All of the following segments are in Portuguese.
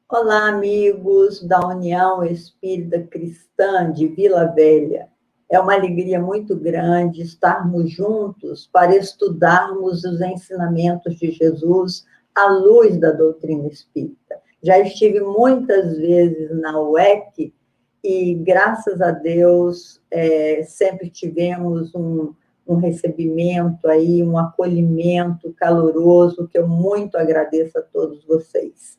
Olá, amigos da União Espírita Cristã de Vila Velha. É uma alegria muito grande estarmos juntos para estudarmos os ensinamentos de Jesus à luz da doutrina espírita. Já estive muitas vezes na UEC e, graças a Deus, sempre tivemos um recebimento aí, um acolhimento caloroso, que eu muito agradeço a todos vocês.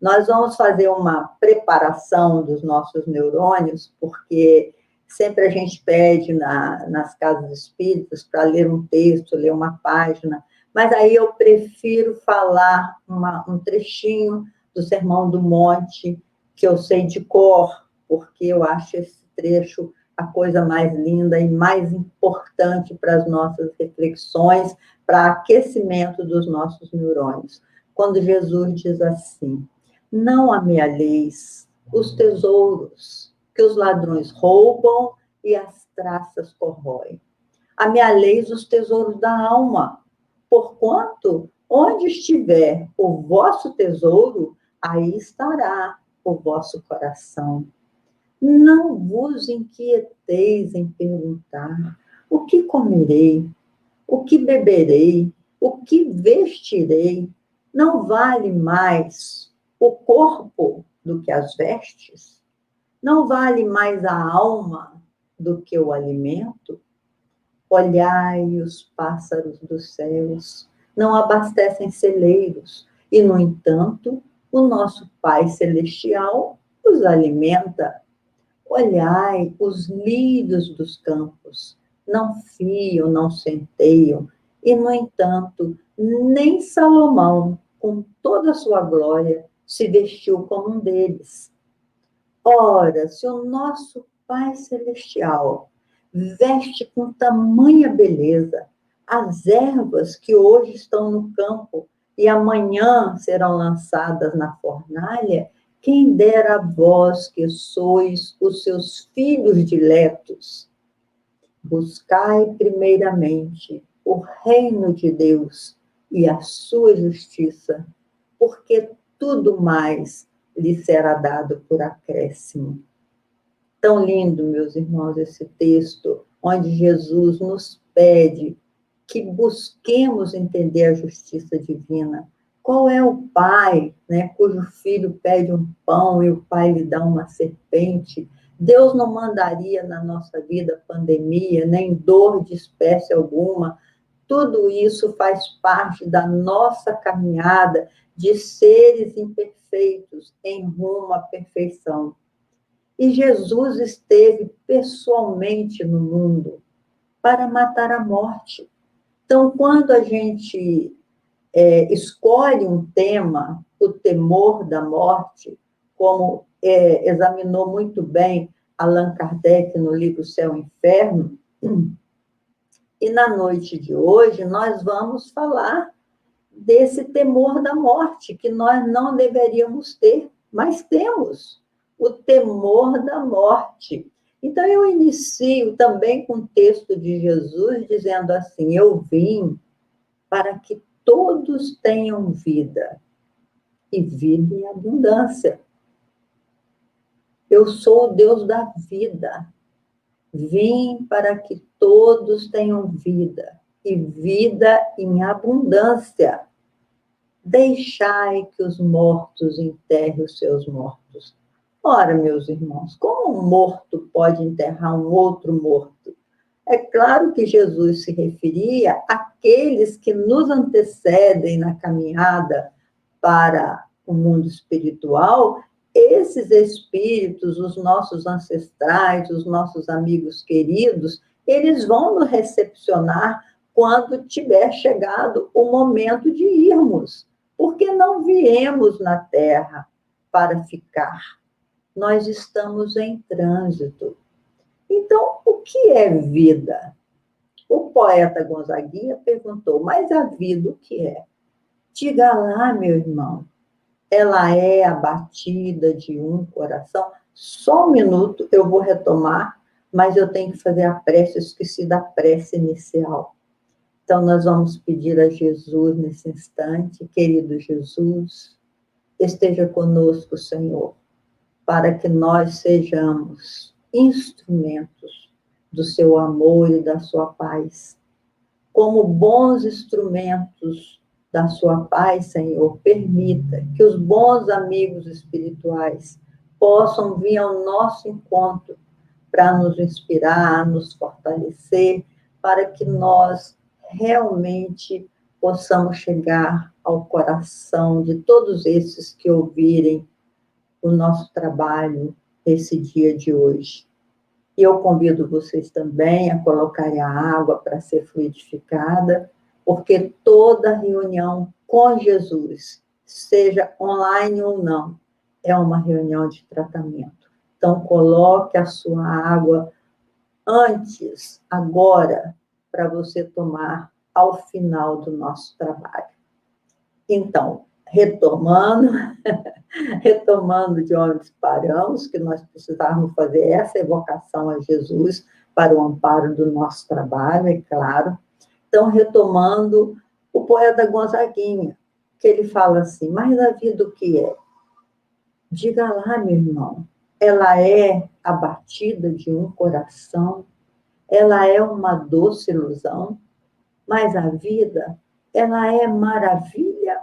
Nós vamos fazer uma preparação dos nossos neurônios, porque sempre a gente pede nas casas espíritas para ler um texto, ler uma página, mas aí eu prefiro falar um trechinho do Sermão do Monte, que eu sei de cor, porque eu acho esse trecho a coisa mais linda e mais importante para as nossas reflexões, para aquecimento dos nossos neurônios. Quando Jesus diz assim: não amealheis os tesouros que os ladrões roubam e as traças corroem. Amealheis os tesouros da alma, porquanto onde estiver o vosso tesouro, aí estará o vosso coração. Não vos inquieteis em perguntar: o que comerei? O que beberei? O que vestirei? Não vale mais o corpo do que as vestes? Não vale mais a alma do que o alimento? Olhai os pássaros dos céus, não abastecem celeiros, e, no entanto, o nosso Pai Celestial os alimenta. Olhai os lírios dos campos, não fiam, não centeiam, e, no entanto, nem Salomão, com toda a sua glória, se vestiu como um deles. Ora, se o nosso Pai Celestial veste com tamanha beleza as ervas que hoje estão no campo e amanhã serão lançadas na fornalha, quem dera a vós que sois os seus filhos diletos. Buscai primeiramente o reino de Deus e a sua justiça, porque tudo mais lhe será dado por acréscimo. Tão lindo, meus irmãos, esse texto, onde Jesus nos pede que busquemos entender a justiça divina. Qual é o pai, né, cujo filho pede um pão e o pai lhe dá uma serpente? Deus não mandaria na nossa vida pandemia, nem dor de espécie alguma. Tudo isso faz parte da nossa caminhada de seres imperfeitos em rumo à perfeição. E Jesus esteve pessoalmente no mundo para matar a morte. Então, quando a gente escolhe um tema, o temor da morte, como examinou muito bem Allan Kardec no livro Céu e Inferno, e na noite de hoje nós vamos falar desse temor da morte, que nós não deveríamos ter, mas temos o temor da morte. Então, eu inicio também com o texto de Jesus, dizendo assim: eu vim para que todos tenham vida, e vida em abundância. Eu sou o Deus da vida. Vim para que todos tenham vida, e vida em abundância. Deixai que os mortos enterrem os seus mortos. Ora, meus irmãos, como um morto pode enterrar um outro morto? É claro que Jesus se referia àqueles que nos antecedem na caminhada para o mundo espiritual. Esses espíritos, os nossos ancestrais, os nossos amigos queridos, eles vão nos recepcionar quando tiver chegado o momento de irmos, porque não viemos na Terra para ficar. Nós estamos em trânsito. Então, o que é vida? O poeta Gonzaguinha perguntou: mas a vida o que é? Diga lá, meu irmão, ela é a batida de um coração? Só um minuto, eu vou retomar, mas eu tenho que fazer a prece, eu esqueci da prece inicial. Então, nós vamos pedir a Jesus nesse instante: querido Jesus, esteja conosco, Senhor, para que nós sejamos instrumentos do seu amor e da sua paz. Como bons instrumentos da sua paz, Senhor, permita que os bons amigos espirituais possam vir ao nosso encontro para nos inspirar, nos fortalecer, para que nós realmente possamos chegar ao coração de todos esses que ouvirem o nosso trabalho esse dia de hoje. E eu convido vocês também a colocarem a água para ser fluidificada, porque toda reunião com Jesus, seja online ou não, é uma reunião de tratamento. Então, coloque a sua água antes, agora, para você tomar ao final do nosso trabalho. Então, retomando de onde paramos, que nós precisávamos fazer essa evocação a Jesus para o amparo do nosso trabalho, é claro. Então, retomando o poeta Gonzaguinha, que ele fala assim, mas a vida o que é? Diga lá, meu irmão, ela é a batida de um coração, ela é uma doce ilusão, mas a vida, ela é maravilha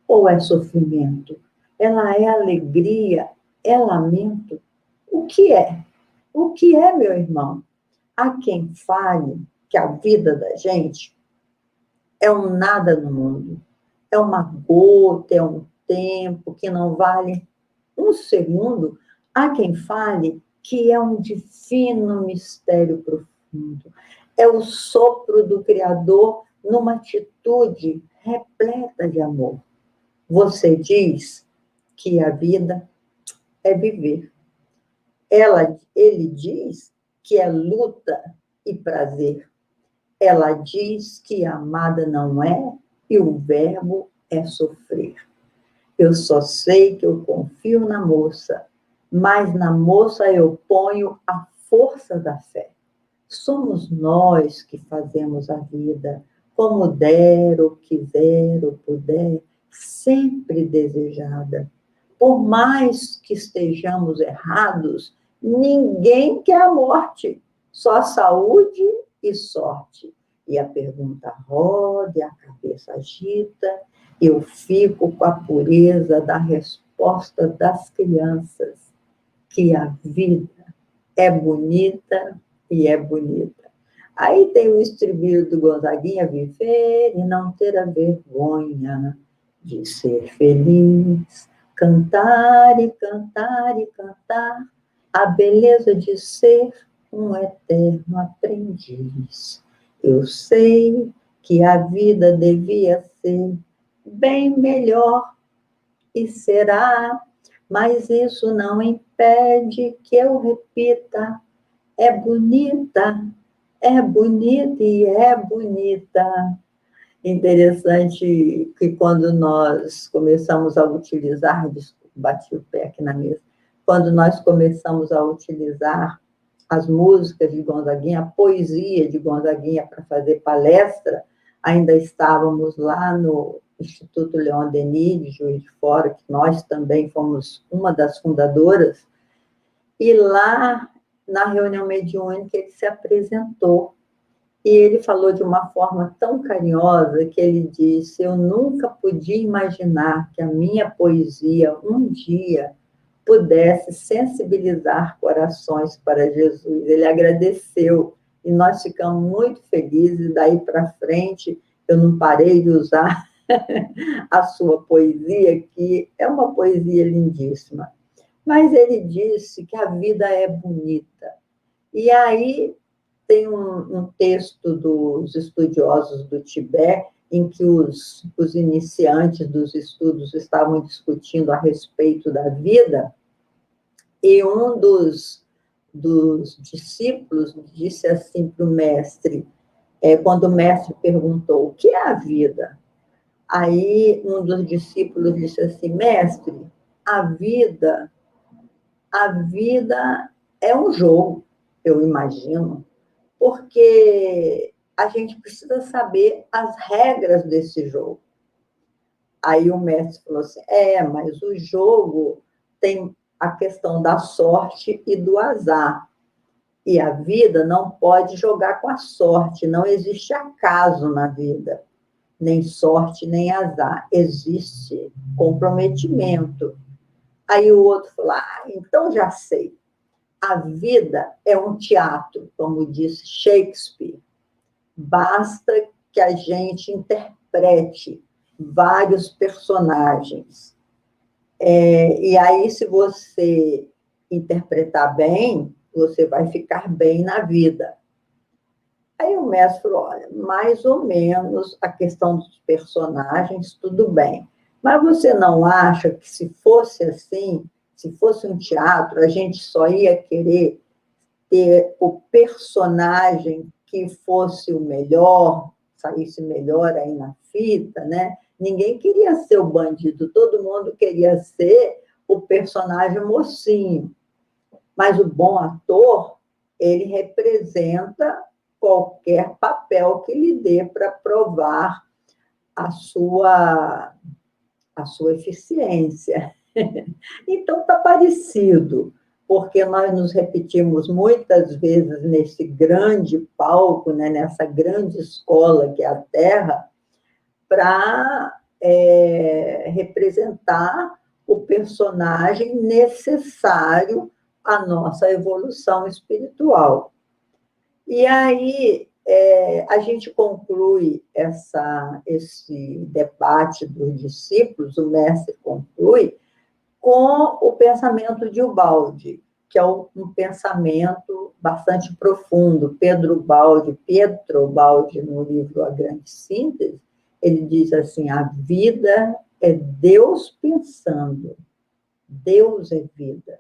ou é sofrimento? Ela é alegria, é lamento? O que é? O que é, meu irmão? Há quem fale que a vida da gente é um nada no mundo, é uma gota, é um tempo que não vale um segundo. Há quem fale que é um divino mistério profundo, é o sopro do Criador numa atitude repleta de amor. Você diz que a vida é viver. Ele diz que é luta e prazer. Ela diz que amada não é e o verbo é sofrer. Eu só sei que eu confio na moça, mas na moça eu ponho a força da fé. Somos nós que fazemos a vida, como der, ou quiser, ou puder, sempre desejada. Por mais que estejamos errados, ninguém quer a morte, só saúde e sorte. E a pergunta roda, e a cabeça agita, eu fico com a pureza da resposta das crianças, que a vida é bonita e é bonita. Aí tem o estribilho do Gonzaguinha, viver e não ter a vergonha de ser feliz, cantar e cantar e cantar, a beleza de ser um eterno aprendiz. Eu sei que a vida devia ser bem melhor e será, mas isso não impede que eu repita, é bonita e é bonita. Interessante que quando nós começamos a utilizar, desculpa, bati o pé aqui na mesa, quando nós começamos a utilizar as músicas de Gonzaguinha, a poesia de Gonzaguinha para fazer palestra, ainda estávamos lá no Instituto Leon Denis, de Juiz de Fora, que nós também fomos uma das fundadoras, e lá, na reunião mediúnica, ele se apresentou. E ele falou de uma forma tão carinhosa que ele disse, eu nunca podia imaginar que a minha poesia um dia pudesse sensibilizar corações para Jesus. Ele agradeceu e nós ficamos muito felizes. Daí para frente, eu não parei de usar a sua poesia, que é uma poesia lindíssima. Mas ele disse que a vida é bonita. E aí tem um texto dos estudiosos do Tibete, em que os iniciantes dos estudos estavam discutindo a respeito da vida, e um dos discípulos disse assim para o mestre, quando o mestre perguntou, o que é a vida? Aí um dos discípulos disse assim, mestre, a vida é um jogo, eu imagino, porque a gente precisa saber as regras desse jogo. Aí o mestre falou assim, mas o jogo tem a questão da sorte e do azar. E a vida não pode jogar com a sorte, não existe acaso na vida, nem sorte, nem azar. Existe comprometimento. Aí o outro falou, então já sei. A vida é um teatro, como disse Shakespeare. Basta que a gente interprete vários personagens. E aí, se você interpretar bem, você vai ficar bem na vida. Aí o mestre falou, olha, mais ou menos a questão dos personagens, tudo bem. Mas você não acha que se fosse assim, se fosse um teatro, a gente só ia querer ter o personagem que fosse o melhor, saísse melhor aí na fita, né? Ninguém queria ser o bandido, todo mundo queria ser o personagem mocinho. Mas o bom ator, ele representa qualquer papel que lhe dê para provar a sua eficiência. Então, está parecido, porque nós nos repetimos muitas vezes nesse grande palco, né, nessa grande escola que é a Terra, para representar o personagem necessário à nossa evolução espiritual. E aí a gente conclui esse debate dos discípulos, o mestre conclui, com o pensamento de Ubaldi, que é um pensamento bastante profundo. Pietro Baldi, no livro A Grande Síntese, ele diz assim, a vida é Deus pensando, Deus é vida,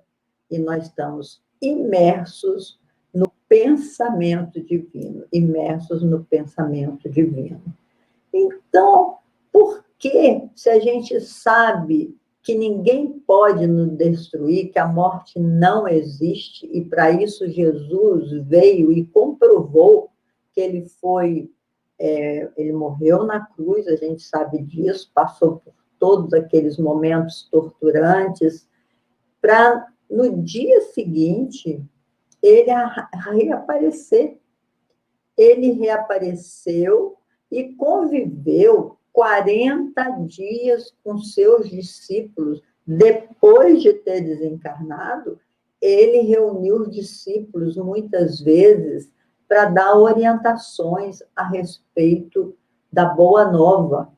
e nós estamos imersos no pensamento divino, Então, por que, se a gente sabe que ninguém pode nos destruir, que a morte não existe, e para isso Jesus veio e comprovou que ele morreu na cruz, a gente sabe disso, passou por todos aqueles momentos torturantes, para no dia seguinte ele reaparecer. Ele reapareceu e conviveu 40 dias com seus discípulos. Depois de ter desencarnado, ele reuniu os discípulos muitas vezes para dar orientações a respeito da Boa Nova.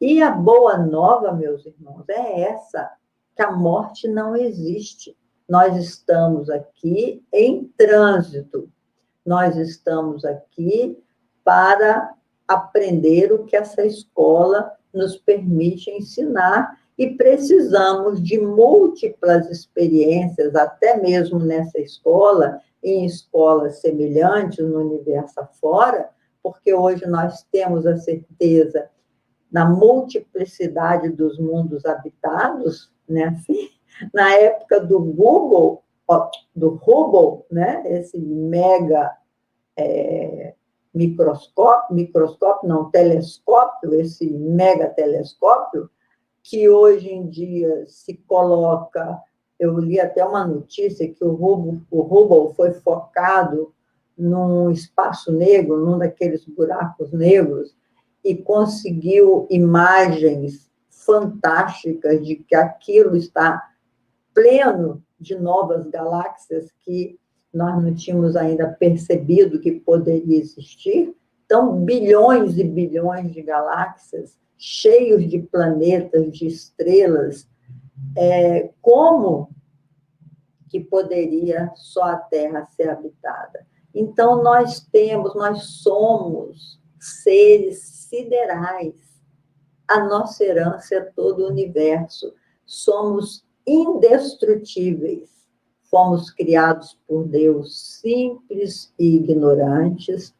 E a Boa Nova, meus irmãos, é essa, que a morte não existe. Nós estamos aqui em trânsito. Nós estamos aqui para aprender o que essa escola nos permite ensinar e precisamos de múltiplas experiências, até mesmo nessa escola, em escolas semelhantes no universo afora, porque hoje nós temos a certeza na multiplicidade dos mundos habitados, né? Assim, na época do Hubble, né? Esse mega telescópio, esse mega telescópio, que hoje em dia se coloca, eu li até uma notícia que o Hubble foi focado num espaço negro, num daqueles buracos negros, e conseguiu imagens fantásticas de que aquilo está pleno de novas galáxias que nós não tínhamos ainda percebido que poderia existir. Então, bilhões e bilhões de galáxias, cheios de planetas, de estrelas. Como que poderia só a Terra ser habitada? Então, nós somos seres siderais. A nossa herança é todo o universo. Somos indestrutíveis. Fomos criados por Deus simples e ignorantes,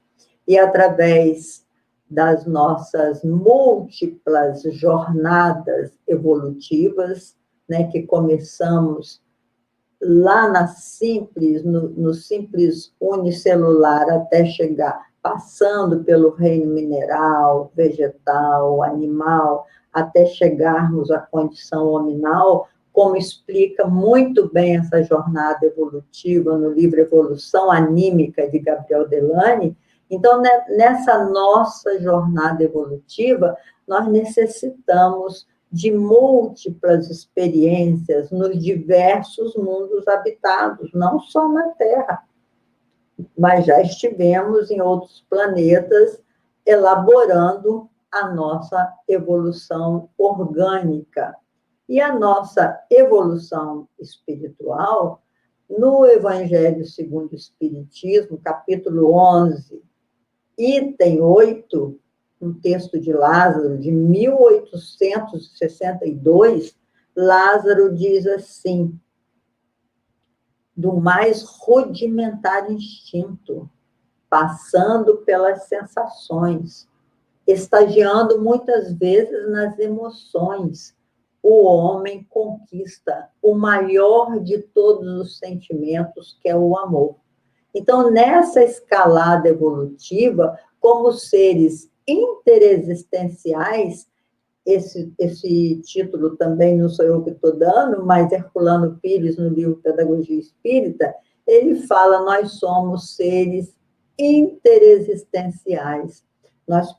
e através das nossas múltiplas jornadas evolutivas, né, que começamos lá no simples unicelular até chegar, passando pelo reino mineral, vegetal, animal, até chegarmos à condição hominal, como explica muito bem essa jornada evolutiva no livro Evolução Anímica, de Gabriel Delany. Então, nessa nossa jornada evolutiva, nós necessitamos de múltiplas experiências nos diversos mundos habitados, não só na Terra, mas já estivemos em outros planetas elaborando a nossa evolução orgânica. E a nossa evolução espiritual, no Evangelho segundo o Espiritismo, capítulo 11, item 8, um texto de Lázaro, de 1862, Lázaro diz assim: do mais rudimentar instinto, passando pelas sensações, estagiando muitas vezes nas emoções, o homem conquista o maior de todos os sentimentos, que é o amor. Então, nessa escalada evolutiva, como seres interexistenciais, esse título também não sou eu que estou dando, mas Herculano Pires, no livro Pedagogia Espírita, ele fala: nós somos seres interexistenciais. Nós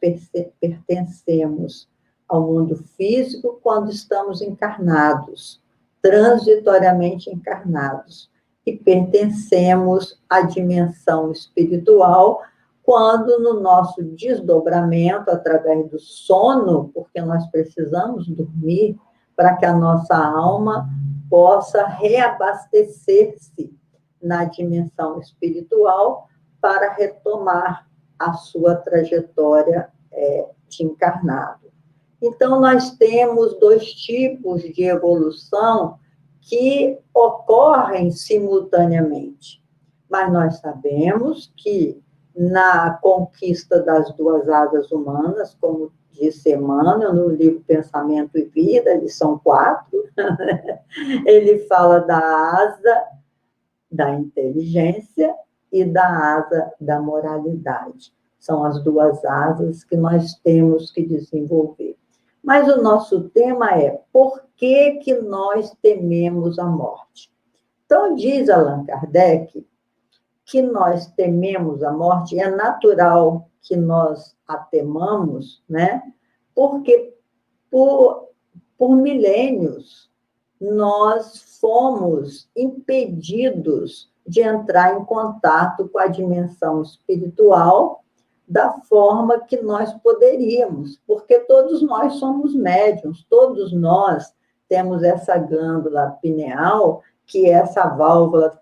pertencemos ao mundo físico quando estamos encarnados, transitoriamente encarnados, e pertencemos à dimensão espiritual quando, no nosso desdobramento, através do sono, porque nós precisamos dormir para que a nossa alma possa reabastecer-se na dimensão espiritual para retomar a sua trajetória de encarnado. Então, nós temos dois tipos de evolução que ocorrem simultaneamente, mas nós sabemos que na conquista das duas asas humanas, como disse Emmanuel no livro Pensamento e Vida, lição 4, ele fala da asa da inteligência e da asa da moralidade. São as duas asas que nós temos que desenvolver. Mas o nosso tema é: por que que nós tememos a morte? Então, diz Allan Kardec que nós tememos a morte, é natural que nós a temamos, né? Porque por milênios nós fomos impedidos de entrar em contato com a dimensão espiritual da forma que nós poderíamos, porque todos nós somos médiuns, todos nós temos essa glândula pineal, que é essa válvula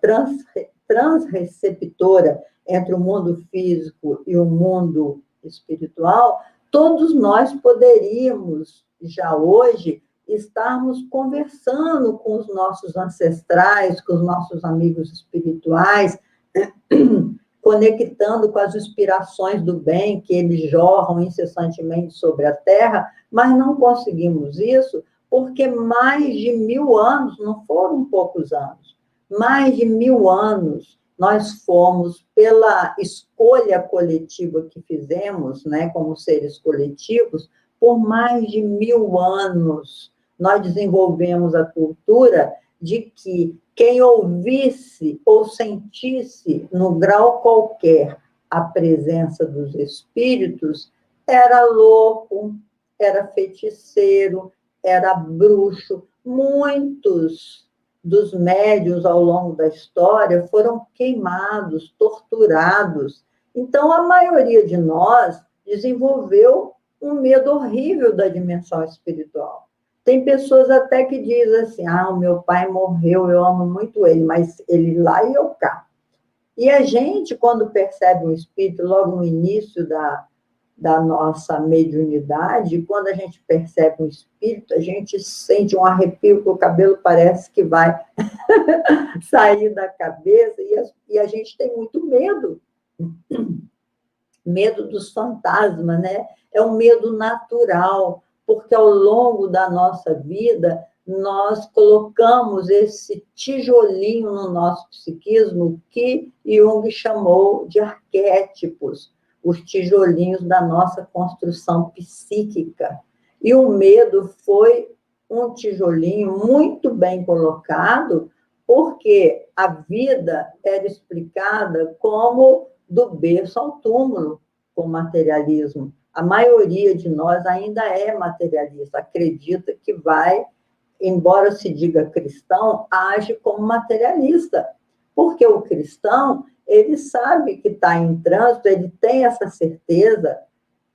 transreceptora entre o mundo físico e o mundo espiritual. Todos nós poderíamos, já hoje, estarmos conversando com os nossos ancestrais, com os nossos amigos espirituais, conectando com as inspirações do bem que eles jorram incessantemente sobre a Terra, mas não conseguimos isso porque mais de 1000 anos, não foram poucos anos, mais de 1000 anos nós fomos, pela escolha coletiva que fizemos, né, como seres coletivos, por mais de 1000 anos, nós desenvolvemos a cultura de que quem ouvisse ou sentisse, no grau qualquer, a presença dos espíritos, era louco, era feiticeiro, era bruxo. Muitos dos médiuns ao longo da história foram queimados, torturados. Então, a maioria de nós desenvolveu um medo horrível da dimensão espiritual. Tem pessoas até que dizem assim: ah, o meu pai morreu, eu amo muito ele, mas ele lá e eu cá. E a gente, quando percebe um espírito, logo no início da nossa mediunidade, quando a gente percebe um espírito, a gente sente um arrepio, que o cabelo parece que vai sair da cabeça, e a gente tem muito medo. Medo dos fantasmas, né? É um medo natural, porque ao longo da nossa vida, nós colocamos esse tijolinho no nosso psiquismo que Jung chamou de arquétipos, os tijolinhos da nossa construção psíquica. E o medo foi um tijolinho muito bem colocado, porque a vida era explicada como do berço ao túmulo, com materialismo. A maioria de nós ainda é materialista, acredita que vai, embora se diga cristão, age como materialista. Porque o cristão, ele sabe que está em trânsito, ele tem essa certeza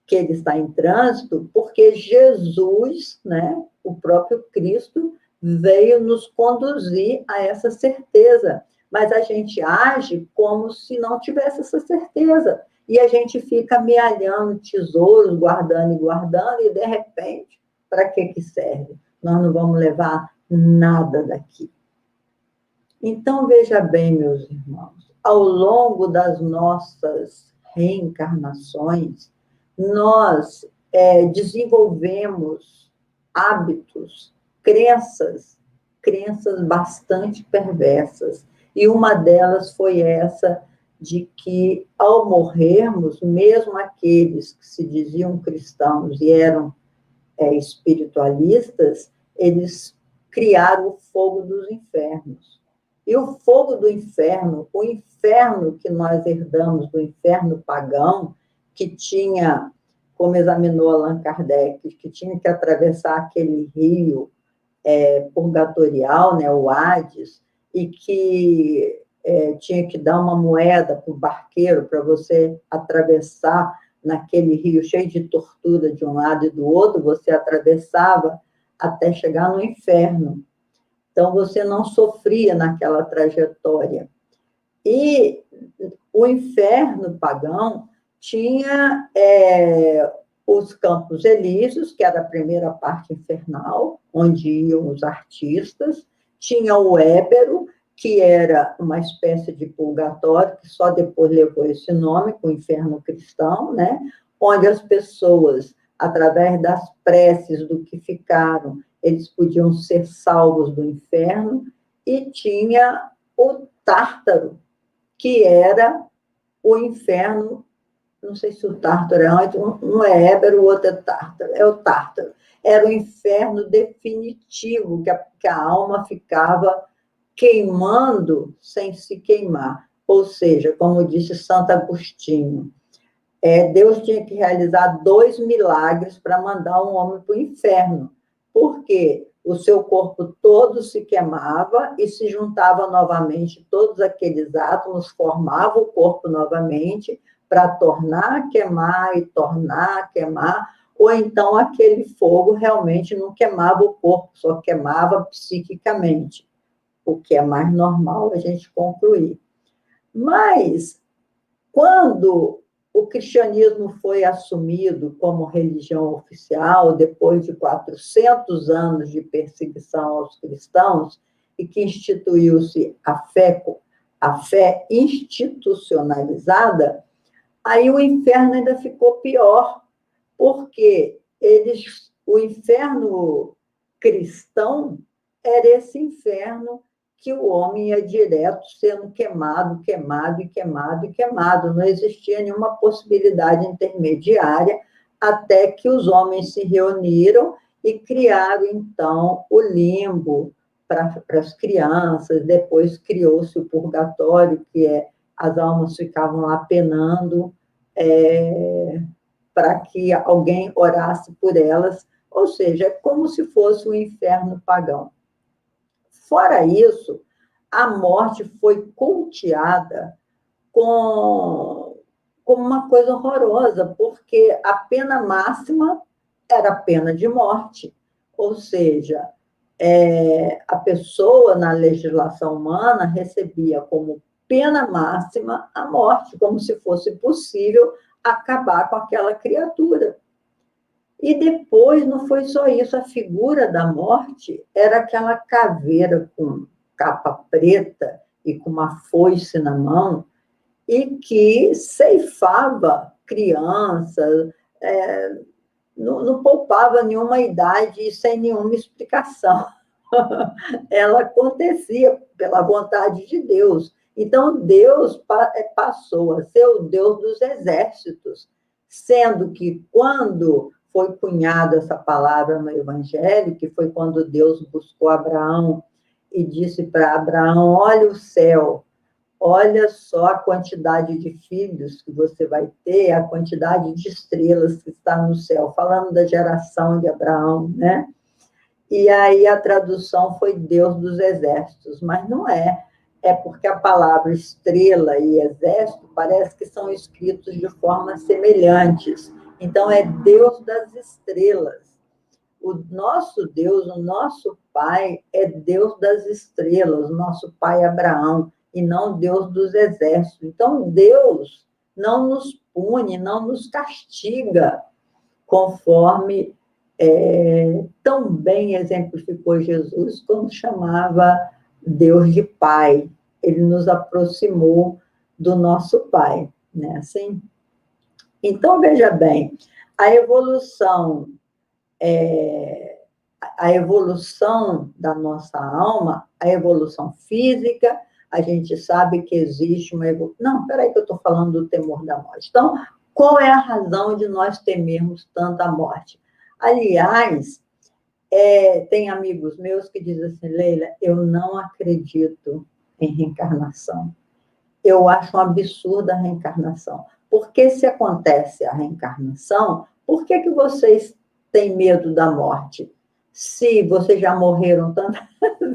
que ele está em trânsito, porque Jesus, né, o próprio Cristo, veio nos conduzir a essa certeza. Mas a gente age como se não tivesse essa certeza. E a gente fica amealhando tesouros, guardando e guardando, e de repente, para que serve? Nós não vamos levar nada daqui. Então, veja bem, meus irmãos, ao longo das nossas reencarnações, nós desenvolvemos hábitos, crenças bastante perversas. E uma delas foi essa de que, ao morrermos, mesmo aqueles que se diziam cristãos e eram espiritualistas, eles criaram o fogo dos infernos. E o fogo do inferno, o inferno que nós herdamos do inferno pagão, que tinha, como examinou Allan Kardec, que tinha que atravessar aquele rio purgatorial, né, o Hades, e que tinha que dar uma moeda para o barqueiro para você atravessar naquele rio cheio de tortura de um lado e do outro, você atravessava até chegar no inferno. Então, você não sofria naquela trajetória. E o inferno pagão tinha os campos elíseos, que era a primeira parte infernal, onde iam os artistas, tinha o Ébero, que era uma espécie de purgatório, que só depois levou esse nome, com o inferno cristão, né? Onde as pessoas, através das preces do que ficaram, eles podiam ser salvos do inferno, e tinha o Tártaro, que era o inferno, não sei se o Tártaro é antes, um é Ébero, o outro é Tártaro, é o Tártaro. Era o inferno definitivo, que a alma ficava queimando sem se queimar. Ou seja, como disse Santo Agostinho, Deus tinha que realizar 2 milagres para mandar um homem para o inferno, porque o seu corpo todo se queimava e se juntava novamente, todos aqueles átomos formavam o corpo novamente para tornar a queimar e tornar a queimar, ou então aquele fogo realmente não queimava o corpo, só queimava psiquicamente, o que é mais normal a gente concluir. Mas, quando o cristianismo foi assumido como religião oficial, depois de 400 anos de perseguição aos cristãos, e que instituiu-se a fé institucionalizada, aí o inferno ainda ficou pior, porque o inferno cristão era esse inferno que o homem ia direto sendo queimado, queimado e queimado e queimado. Não existia nenhuma possibilidade intermediária, até que os homens se reuniram e criaram, então, o limbo para as crianças. Depois criou-se o purgatório, que as almas ficavam lá penando para que alguém orasse por elas. Ou seja, é como se fosse um inferno pagão. Fora isso, a morte foi cultuada como uma coisa horrorosa, porque a pena máxima era a pena de morte. Ou seja, a pessoa, na legislação humana, recebia como pena máxima a morte, como se fosse possível acabar com aquela criatura. E depois, não foi só isso, a figura da morte era aquela caveira com capa preta e com uma foice na mão, e que ceifava crianças, não poupava nenhuma idade sem nenhuma explicação. Ela acontecia pela vontade de Deus. Então, Deus passou a ser o Deus dos exércitos, sendo que, quando foi cunhada essa palavra no Evangelho, que foi quando Deus buscou Abraão e disse para Abraão: olha o céu, olha só a quantidade de filhos que você vai ter, a quantidade de estrelas que está no céu, falando da geração de Abraão, né? E aí a tradução foi Deus dos exércitos, mas não é. É porque a palavra estrela e exército parece que são escritos de formas semelhantes. Então, é Deus das estrelas. O nosso Deus, o nosso Pai, é Deus das estrelas, o nosso Pai Abraão, e não Deus dos exércitos. Então, Deus não nos pune, não nos castiga, conforme tão bem exemplificou Jesus quando chamava Deus de Pai. Ele nos aproximou do nosso Pai, né? Assim? Então, veja bem, a evolução a evolução da nossa alma, a evolução física, a gente sabe que existe uma evolução. Não, peraí que eu estou falando do temor da morte. Então, qual é a razão de nós temermos tanto a morte? Aliás, tem amigos meus que dizem assim: Leila, eu não acredito em reencarnação. Eu acho um absurdo a reencarnação. Porque se acontece a reencarnação, por que vocês têm medo da morte? Se vocês já morreram tantas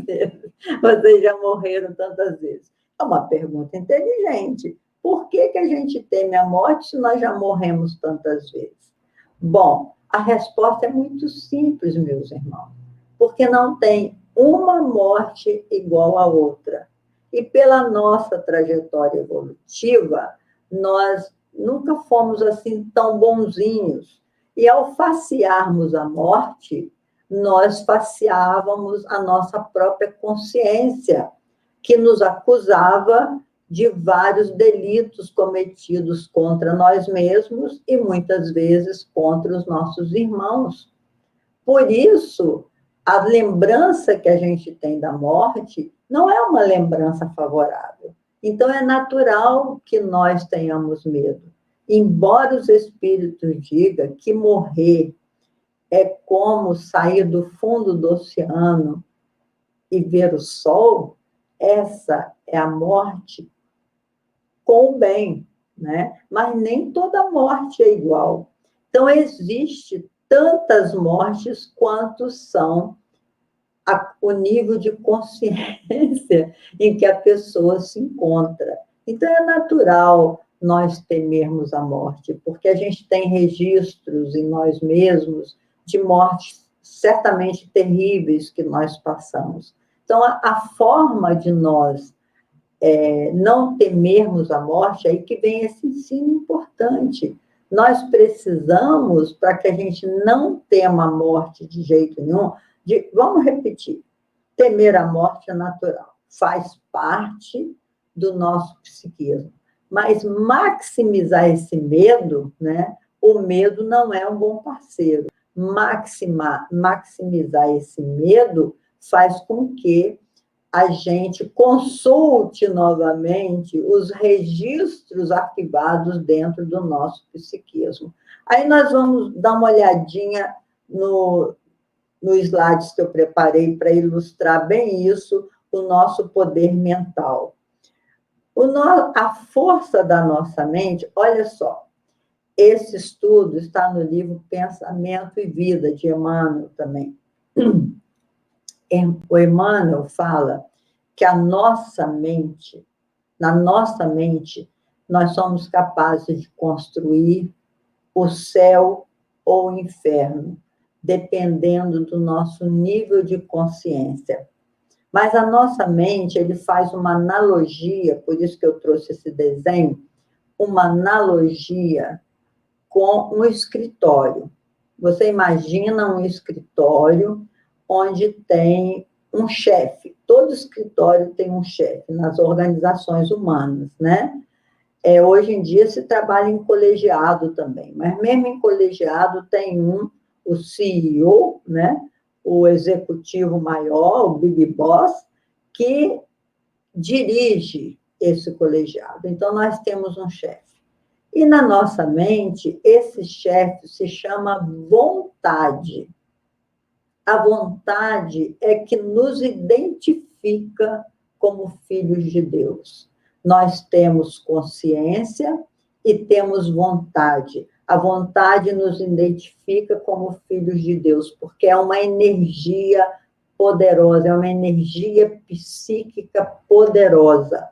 vezes, vocês já morreram tantas vezes. É uma pergunta inteligente. Por que a gente teme a morte se nós já morremos tantas vezes? Bom, a resposta é muito simples, meus irmãos. Porque não tem uma morte igual à outra. E pela nossa trajetória evolutiva, nós nunca fomos assim tão bonzinhos. E ao facearmos a morte, nós faceávamos a nossa própria consciência, que nos acusava de vários delitos cometidos contra nós mesmos e muitas vezes contra os nossos irmãos. Por isso, a lembrança que a gente tem da morte não é uma lembrança favorável. Então, é natural que nós tenhamos medo. Embora os espíritos digam que morrer é como sair do fundo do oceano e ver o sol, essa é a morte com o bem, né? Mas nem toda morte é igual. Então, existe tantas mortes quanto são o nível de consciência em que a pessoa se encontra. Então, é natural nós temermos a morte, porque a gente tem registros em nós mesmos de mortes certamente terríveis que nós passamos. Então, a forma de nós não temermos a morte, é aí que vem esse ensino importante. Nós precisamos, para que a gente não tema a morte de jeito nenhum, vamos repetir, temer a morte é natural, faz parte do nosso psiquismo. Mas maximizar esse medo, né? O medo não é um bom parceiro. Maximizar esse medo faz com que a gente consulte novamente os registros arquivados dentro do nosso psiquismo. Aí nós vamos dar uma olhadinha no slides que eu preparei para ilustrar bem isso, o nosso poder mental. A força da nossa mente, olha só, esse estudo está no livro Pensamento e Vida, de Emmanuel também. O Emmanuel fala que na nossa mente, nós somos capazes de construir o céu ou o inferno, dependendo do nosso nível de consciência. Mas a nossa mente, ele faz uma analogia, por isso que eu trouxe esse desenho, uma analogia com um escritório. Você imagina um escritório onde tem um chefe. Todo escritório tem um chefe, nas organizações humanas, né? Hoje em dia se trabalha em colegiado também, mas mesmo em colegiado tem o CEO, né? O executivo maior, o Big Boss, que dirige esse colegiado. Então, nós temos um chefe. E na nossa mente, esse chefe se chama vontade. A vontade é que nos identifica como filhos de Deus. Nós temos consciência e temos vontade. A vontade nos identifica como filhos de Deus, porque é uma energia poderosa, é uma energia psíquica poderosa.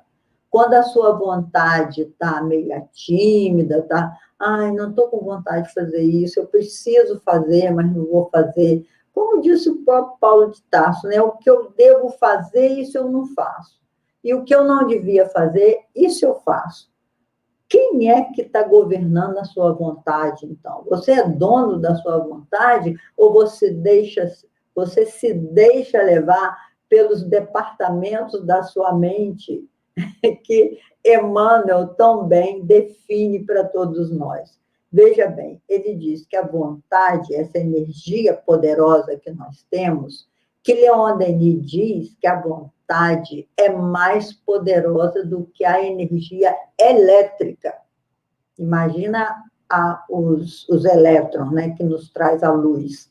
Quando a sua vontade está meio tímida, está, ai, não estou com vontade de fazer isso, eu preciso fazer, mas não vou fazer. Como disse o próprio Paulo de Tarso, né? O que eu devo fazer, isso eu não faço. E o que eu não devia fazer, isso eu faço. Quem é que está governando a sua vontade, então? Você é dono da sua vontade ou você se deixa levar pelos departamentos da sua mente que Emmanuel tão bem define para todos nós? Veja bem, ele diz que a vontade, essa energia poderosa que nós temos, que Leon Denis diz que a vontade é mais poderosa do que a energia elétrica. Imagina os elétrons, né, que nos traz a luz,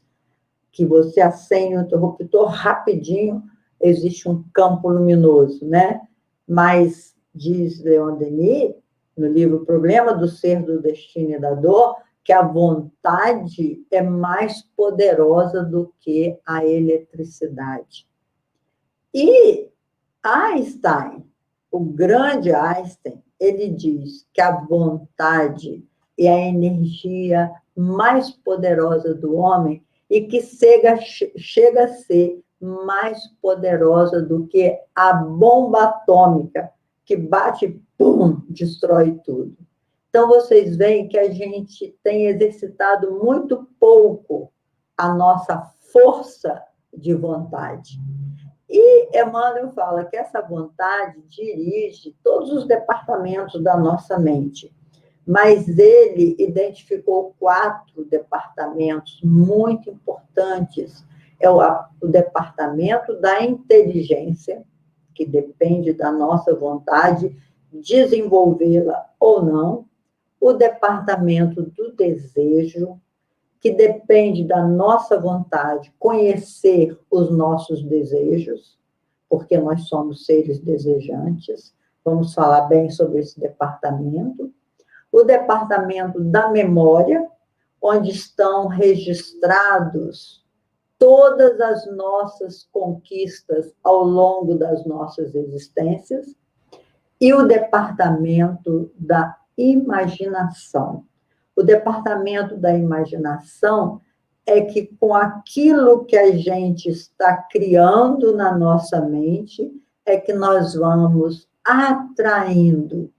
que você acende o interruptor rapidinho, existe um campo luminoso, né? Mas, diz Leon Denis, no livro Problema do Ser, do Destino e da Dor, que a vontade é mais poderosa do que a eletricidade. E Einstein, o grande Einstein, ele diz que a vontade é a energia mais poderosa do homem e que chega a ser mais poderosa do que a bomba atômica, que bate, pum, destrói tudo. Então, vocês veem que a gente tem exercitado muito pouco a nossa força de vontade. E Emmanuel fala que essa vontade dirige todos os departamentos da nossa mente, mas ele identificou 4 departamentos muito importantes. É o departamento da inteligência, que depende da nossa vontade desenvolvê-la ou não, o departamento do desejo, que depende da nossa vontade conhecer os nossos desejos, porque nós somos seres desejantes. Vamos falar bem sobre esse departamento. O departamento da memória, onde estão registrados todas as nossas conquistas ao longo das nossas existências, e o departamento da imaginação. O departamento da imaginação é que, com aquilo que a gente está criando na nossa mente, é que nós vamos atraindo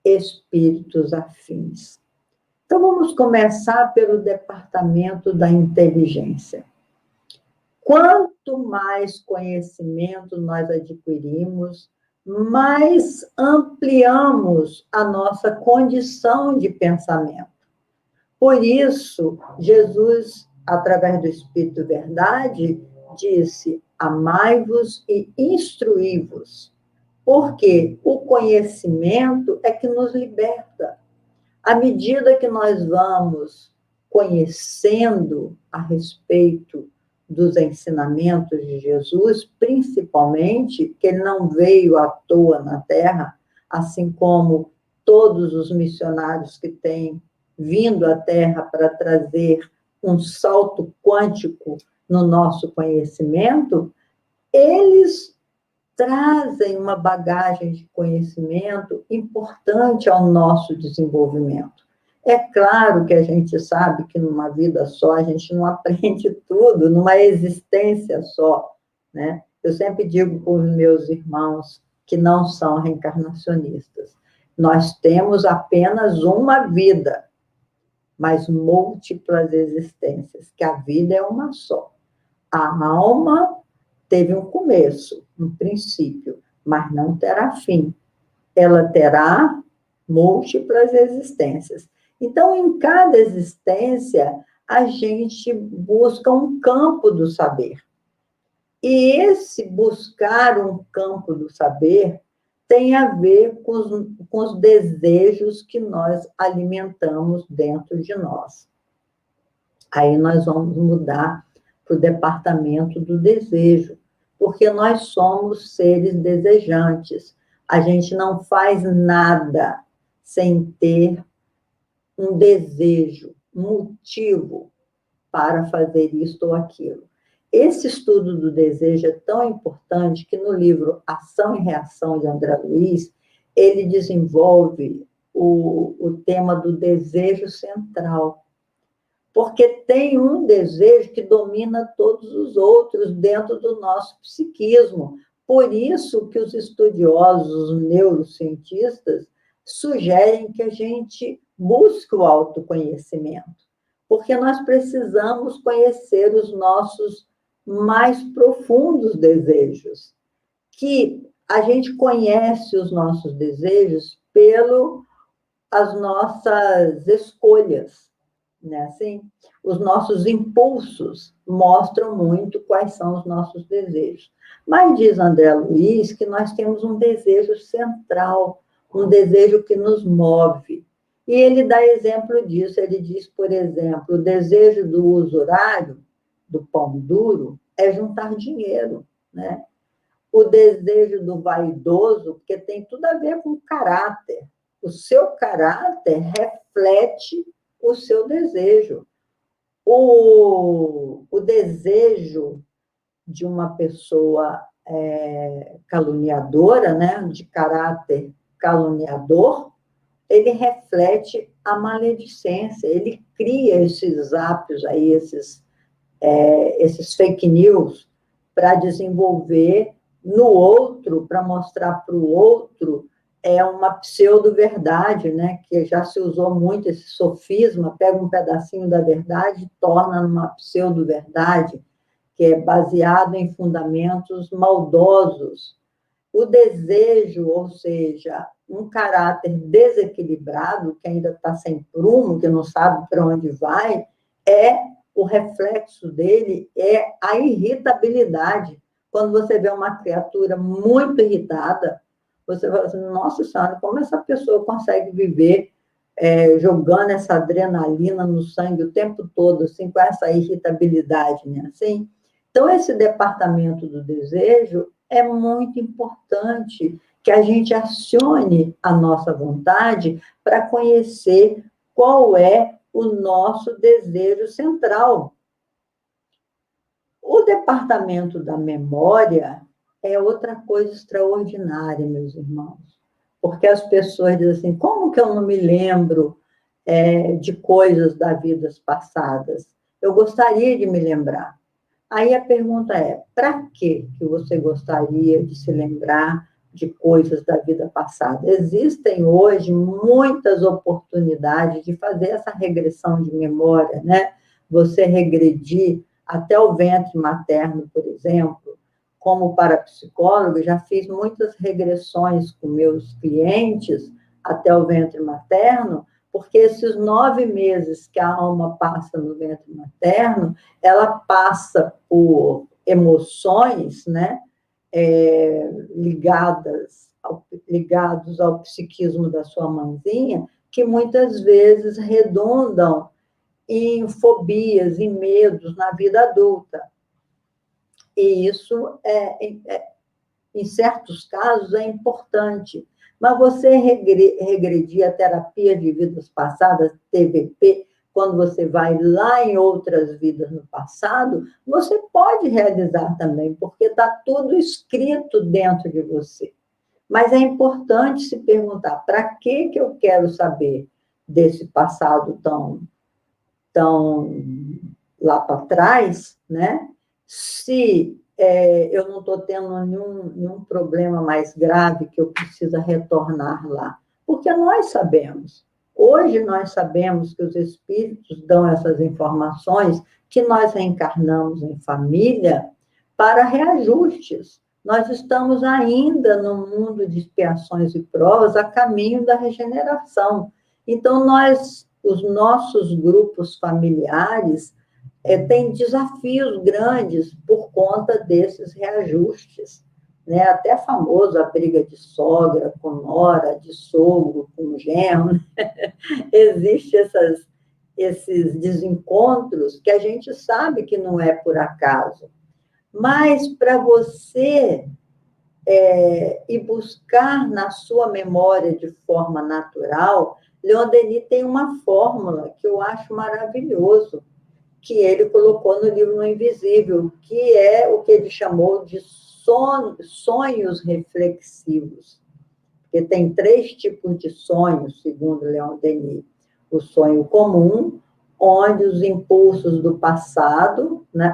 espíritos afins. Então, vamos começar pelo departamento da inteligência. Quanto mais conhecimento nós adquirimos, mais ampliamos a nossa condição de pensamento. Por isso, Jesus, através do Espírito Verdade, disse: amai-vos e instruí-vos. Porque o conhecimento é que nos liberta. À medida que nós vamos conhecendo a respeito dos ensinamentos de Jesus, principalmente que ele não veio à toa na Terra, assim como todos os missionários que têm vindo à Terra para trazer um salto quântico no nosso conhecimento, eles trazem uma bagagem de conhecimento importante ao nosso desenvolvimento. É claro que a gente sabe que numa vida só a gente não aprende tudo, numa existência só, né? Eu sempre digo para os meus irmãos que não são reencarnacionistas, nós temos apenas uma vida, mas múltiplas existências, que a vida é uma só. A alma teve um começo, um princípio, mas não terá fim. Ela terá múltiplas existências. Então, em cada existência, a gente busca um campo do saber. E esse buscar um campo do saber tem a ver com os desejos que nós alimentamos dentro de nós. Aí nós vamos mudar para o departamento do desejo, porque nós somos seres desejantes. A gente não faz nada sem ter um desejo, um motivo para fazer isto ou aquilo. Esse estudo do desejo é tão importante que no livro Ação e Reação, de André Luiz, ele desenvolve o tema do desejo central. Porque tem um desejo que domina todos os outros dentro do nosso psiquismo. Por isso que os estudiosos, os neurocientistas, sugerem que a gente busque o autoconhecimento, porque nós precisamos conhecer os nossos mais profundos desejos, que a gente conhece os nossos desejos as nossas escolhas, né? Assim, os nossos impulsos mostram muito quais são os nossos desejos. Mas diz André Luiz que nós temos um desejo central, um desejo que nos move. E ele dá exemplo disso. Ele diz, por exemplo, o desejo do usurário, do pão duro, é juntar dinheiro, né? O desejo do vaidoso, porque tem tudo a ver com o caráter. O seu caráter reflete o seu desejo. O desejo de uma pessoa caluniadora, né, de caráter caluniador, ele reflete a maledicência, ele cria esses ápios aí, esses fake news, para desenvolver no outro, para mostrar para o outro uma pseudo-verdade, né? Que já se usou muito esse sofisma, pega um pedacinho da verdade e torna numa pseudo-verdade, que é baseado em fundamentos maldosos. O desejo, ou seja, um caráter desequilibrado, que ainda está sem prumo, que não sabe para onde vai, o reflexo dele é a irritabilidade. Quando você vê uma criatura muito irritada, você fala assim, nossa senhora, como essa pessoa consegue viver jogando essa adrenalina no sangue o tempo todo, assim, com essa irritabilidade, né? Assim, então, esse departamento do desejo é muito importante que a gente acione a nossa vontade para conhecer qual é o nosso desejo central. O departamento da memória é outra coisa extraordinária, meus irmãos, porque as pessoas dizem assim, como que eu não me lembro de coisas das vidas passadas? Eu gostaria de me lembrar. Aí a pergunta é, para que você gostaria de se lembrar de coisas da vida passada? Existem hoje muitas oportunidades de fazer essa regressão de memória, né? Você regredir até o ventre materno, por exemplo. Como parapsicóloga, já fiz muitas regressões com meus clientes até o ventre materno, porque esses 9 meses que a alma passa no ventre materno, ela passa por emoções, né, ligados ao psiquismo da sua mãezinha, que muitas vezes redundam em fobias, em medos na vida adulta. E isso, em certos casos, é importante. Mas você regredir a terapia de vidas passadas, TVP, quando você vai lá em outras vidas no passado, você pode realizar também, porque está tudo escrito dentro de você. Mas é importante se perguntar, para que eu quero saber desse passado tão lá para trás, né? Se eu não estou tendo nenhum problema mais grave que eu precisa retornar lá. Porque nós sabemos. Hoje nós sabemos que os espíritos dão essas informações, que nós reencarnamos em família para reajustes. Nós estamos ainda no mundo de expiações e provas, a caminho da regeneração. Então, os nossos grupos familiares têm desafios grandes por conta desses reajustes. né? Até famoso a briga de sogra com nora, de sogro com genro. Existem esses desencontros que a gente sabe que não é por acaso. Mas para você ir buscar na sua memória de forma natural, Leon Denis tem uma fórmula que eu acho maravilhoso, que ele colocou no livro No Invisível, que é o que ele chamou de sonhos reflexivos. Porque tem 3 tipos de sonhos, segundo Leon Denis. O sonho comum, onde os impulsos do passado, né,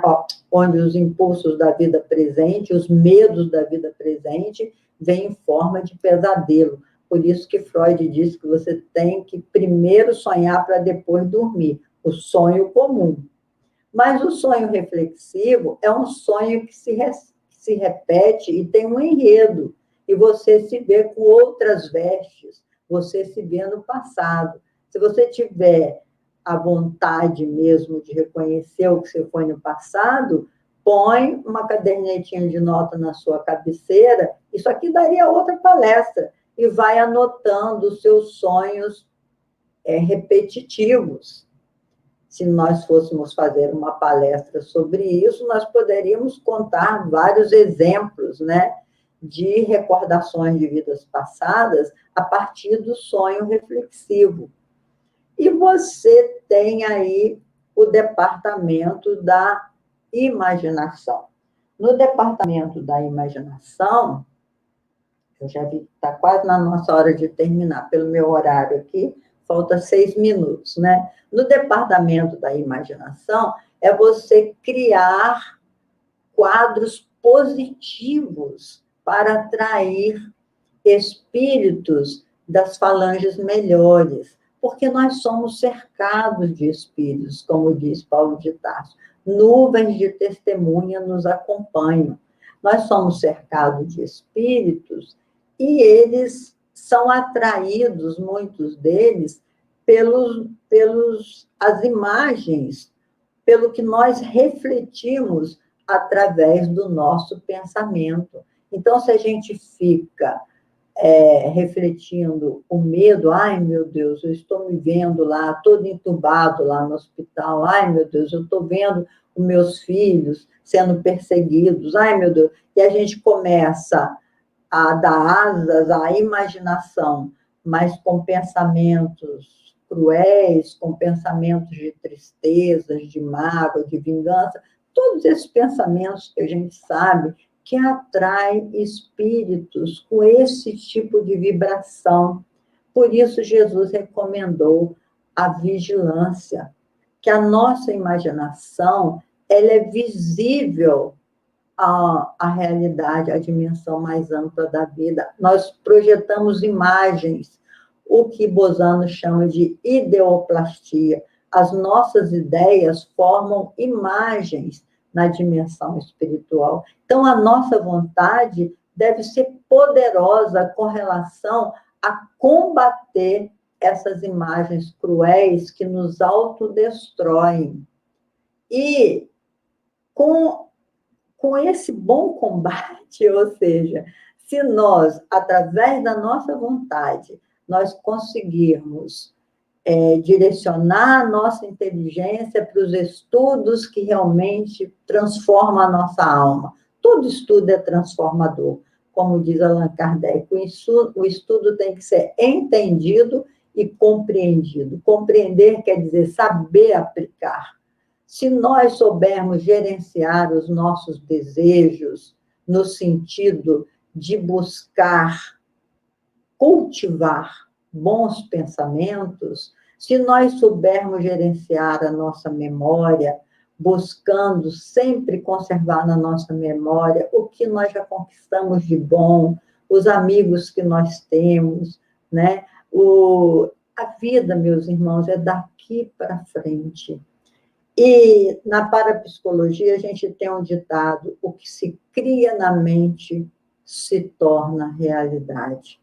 onde os impulsos da vida presente, os medos da vida presente, vêm em forma de pesadelo. Por isso que Freud diz que você tem que primeiro sonhar para depois dormir. O sonho comum. Mas o sonho reflexivo é um sonho que se repete e tem um enredo. E você se vê com outras vestes, você se vê no passado. Se você tiver a vontade mesmo de reconhecer o que você foi no passado, põe uma cadernetinha de nota na sua cabeceira, isso aqui daria outra palestra, e vai anotando os seus sonhos repetitivos. Se nós fôssemos fazer uma palestra sobre isso, nós poderíamos contar vários exemplos, né, de recordações de vidas passadas a partir do sonho reflexivo. E você tem aí o departamento da imaginação. No departamento da imaginação, eu já vi que está quase na nossa hora de terminar, pelo meu horário aqui, falta 6 minutos, né? No departamento da imaginação, é você criar quadros positivos para atrair espíritos das falanges melhores, porque nós somos cercados de espíritos, como diz Paulo de Tarso. Nuvens de testemunha nos acompanham. Nós somos cercados de espíritos e eles são atraídos, muitos deles, as imagens, pelo que nós refletimos através do nosso pensamento. Então, se a gente fica refletindo o medo, ai, meu Deus, eu estou me vendo lá, todo entubado lá no hospital, ai, meu Deus, eu estou vendo os meus filhos sendo perseguidos, ai, meu Deus, e a gente começa a dar asas à imaginação, mas com pensamentos cruéis, com pensamentos de tristezas, de mágoa, de vingança, todos esses pensamentos que a gente sabe que atrai espíritos com esse tipo de vibração. Por isso, Jesus recomendou a vigilância, que a nossa imaginação ela é visível à realidade, à dimensão mais ampla da vida. Nós projetamos imagens, o que Bozano chama de ideoplastia. As nossas ideias formam imagens na dimensão espiritual. Então, a nossa vontade deve ser poderosa com relação a combater essas imagens cruéis que nos autodestroem. E com esse bom combate, ou seja, se nós, através da nossa vontade, nós conseguirmos direcionar a nossa inteligência para os estudos que realmente transformam a nossa alma. Todo estudo é transformador, como diz Allan Kardec. O estudo tem que ser entendido e compreendido. Compreender quer dizer saber aplicar. Se nós soubermos gerenciar os nossos desejos no sentido de buscar cultivar bons pensamentos, se nós soubermos gerenciar a nossa memória, buscando sempre conservar na nossa memória o que nós já conquistamos de bom, os amigos que nós temos, né? A vida, meus irmãos, é daqui para frente. E na parapsicologia a gente tem um ditado: o que se cria na mente se torna realidade.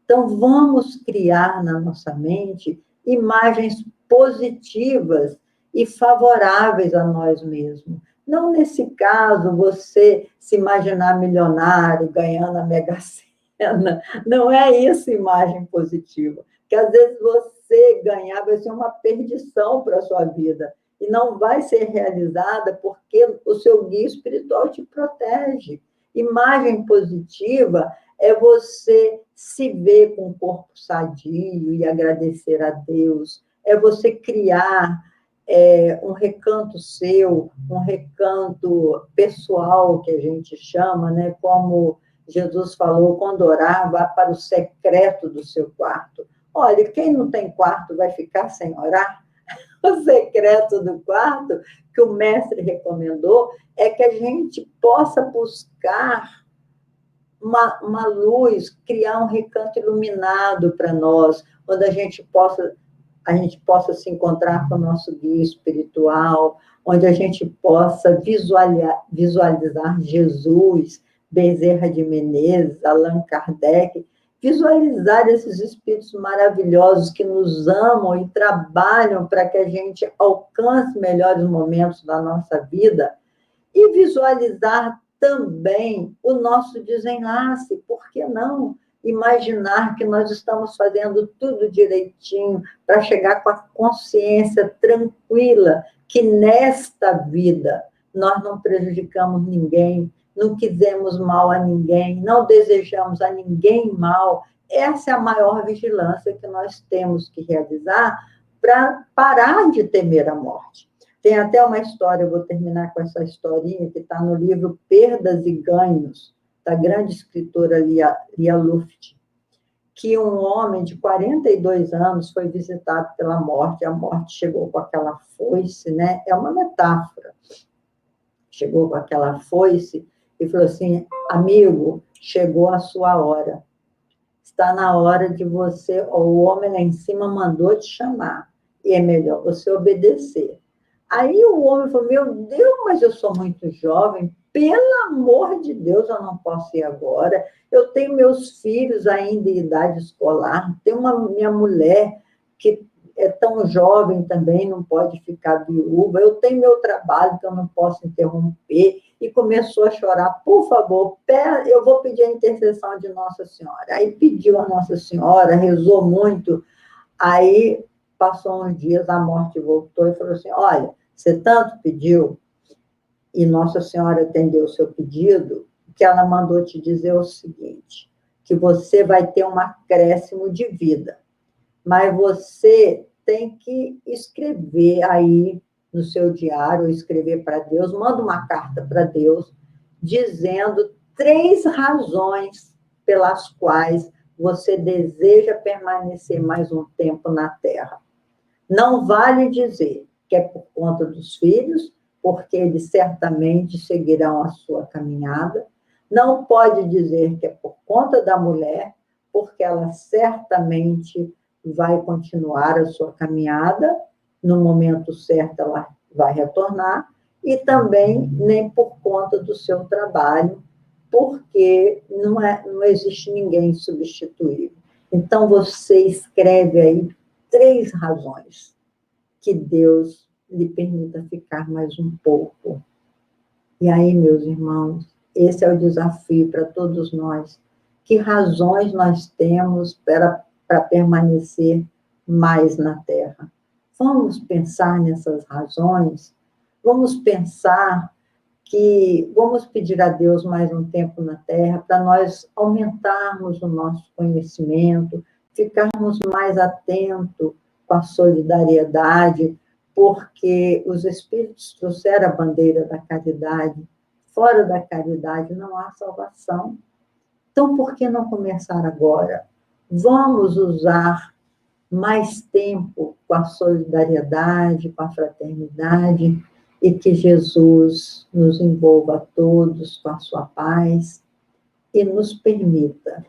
Então, vamos criar na nossa mente imagens positivas e favoráveis a nós mesmos. Não nesse caso, você se imaginar milionário, ganhando a Mega Sena. Não é isso imagem positiva. Porque às vezes você ganhar vai ser uma perdição para a sua vida. E não vai ser realizada porque o seu guia espiritual te protege. Imagem positiva é você se ver com o corpo sadio e agradecer a Deus. É você criar um recanto seu, um recanto pessoal, que a gente chama, né? Como Jesus falou, quando orar, vá para o secreto do seu quarto. Olha, quem não tem quarto vai ficar sem orar? O secreto do quarto, que o mestre recomendou, é que a gente possa buscar uma luz, criar um recanto iluminado para nós, onde a gente possa se encontrar com o nosso guia espiritual, onde a gente possa visualizar Jesus, Bezerra de Menezes, Allan Kardec, visualizar esses espíritos maravilhosos que nos amam e trabalham para que a gente alcance melhores momentos da nossa vida e visualizar também o nosso desenlace, por que não? Imaginar que nós estamos fazendo tudo direitinho para chegar com a consciência tranquila que nesta vida nós não prejudicamos ninguém, não quisemos mal a ninguém, não desejamos a ninguém mal. Essa é a maior vigilância que nós temos que realizar para parar de temer a morte. Tem até uma história, eu vou terminar com essa historinha, que está no livro Perdas e Ganhos, da grande escritora Lia Luft, que um homem de 42 anos foi visitado pela morte, a morte chegou com aquela foice, né? É uma metáfora. Chegou com aquela foice e falou assim, amigo, chegou a sua hora. Está na hora de você, o homem lá em cima mandou te chamar, e é melhor você obedecer. Aí o homem falou, meu Deus, mas eu sou muito jovem, pelo amor de Deus, eu não posso ir agora. Eu tenho meus filhos ainda em idade escolar, tenho minha mulher que é tão jovem também, não pode ficar viúva, eu tenho meu trabalho que eu não posso interromper. E começou a chorar, por favor, eu vou pedir a intercessão de Nossa Senhora. Aí pediu a Nossa Senhora, rezou muito, aí passou uns dias, a morte voltou e falou assim, olha, você tanto pediu, e Nossa Senhora atendeu o seu pedido, que ela mandou te dizer o seguinte, que você vai ter um acréscimo de vida, mas você tem que escrever aí no seu diário, escrever para Deus, manda uma carta para Deus, dizendo 3 razões pelas quais você deseja permanecer mais um tempo na Terra. Não vale dizer que é por conta dos filhos, porque eles certamente seguirão a sua caminhada. Não pode dizer que é por conta da mulher, porque ela certamente vai continuar a sua caminhada, no momento certo ela vai retornar, e também nem por conta do seu trabalho, porque não existe ninguém substituível. Então, você escreve aí 3 razões que Deus lhe permita ficar mais um pouco. E aí, meus irmãos, esse é o desafio para todos nós. Que razões nós temos para permanecer mais na Terra? Vamos pensar nessas razões? Vamos pensar que vamos pedir a Deus mais um tempo na Terra para nós aumentarmos o nosso conhecimento, ficarmos mais atentos com a solidariedade, porque os Espíritos trouxeram a bandeira da caridade. Fora da caridade não há salvação. Então, por que não começar agora? Vamos usar mais tempo com a solidariedade, com a fraternidade, e que Jesus nos envolva a todos com a sua paz e nos permita,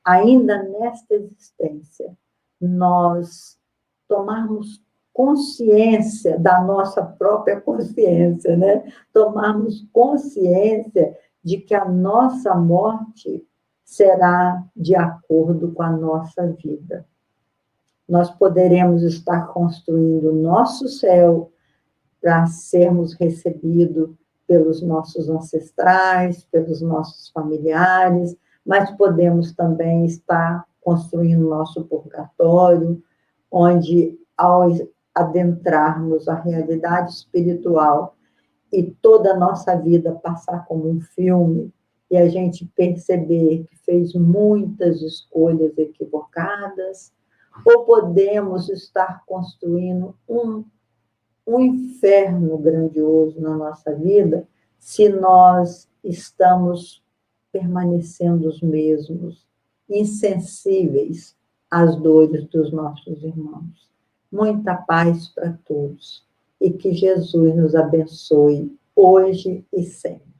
ainda nesta existência, nós tomarmos consciência da nossa própria consciência, né? Tomarmos consciência de que a nossa morte será de acordo com a nossa vida. Nós poderemos estar construindo o nosso céu para sermos recebidos pelos nossos ancestrais, pelos nossos familiares, mas podemos também estar construindo nosso purgatório, onde, ao adentrarmos a realidade espiritual e toda a nossa vida passar como um filme, e a gente perceber que fez muitas escolhas equivocadas, ou podemos estar construindo um inferno grandioso na nossa vida se nós estamos permanecendo os mesmos, insensíveis às dores dos nossos irmãos. Muita paz para todos e que Jesus nos abençoe hoje e sempre.